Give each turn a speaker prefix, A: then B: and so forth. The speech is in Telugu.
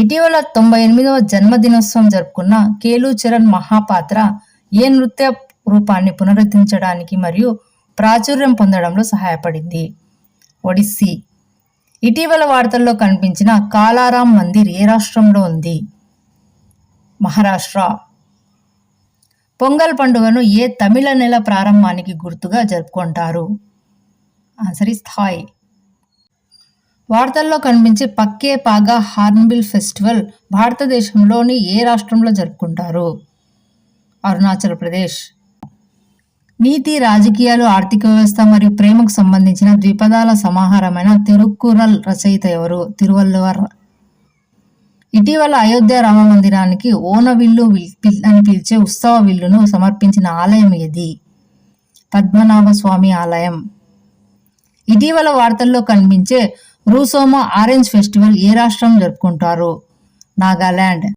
A: ఇటీవల 98వ జన్మదినోత్సవం జరుపుకున్న కేలు చరణ్ మహాపాత్ర ఏ నృత్య రూపాన్ని పునరుద్ధరించడానికి మరియు ప్రాచుర్యం పొందడంలో సహాయపడింది? ఒడిస్సీ. ఇటీవల వార్తల్లో కనిపించిన కాలారాం మందిర్ ఏ రాష్ట్రంలో ఉంది? మహారాష్ట్ర. పొంగల్ పండుగను ఏ తమిళ నెల ప్రారంభానికి గుర్తుగా జరుపుకుంటారు? Answer is Thai. వార్తల్లో కనిపించే పక్కే పాగా హార్న్బిల్ ఫెస్టివల్ భారతదేశంలోని ఏ రాష్ట్రంలో జరుపుకుంటారు? అరుణాచల్ ప్రదేశ్. నీతి, రాజకీయాలు, ఆర్థిక వ్యవస్థ మరియు ప్రేమకు సంబంధించిన ద్విపదాల సమాహారమైన తిరుక్కురల్ రచయిత ఎవరు? తిరువల్లువర్. ఇటీవల అయోధ్య రామ మందిరానికి ఓనవిల్లు అని పిలిచే ఉత్సవ విల్లును సమర్పించిన ఆలయం ఏది? పద్మనాభ స్వామి ఆలయం. ఇటీవల వార్తల్లో కనిపించే రూసోమా ఆరెంజ్ ఫెస్టివల్ ఏ రాష్ట్రం జరుపుకుంటారు? నాగాలాండ్.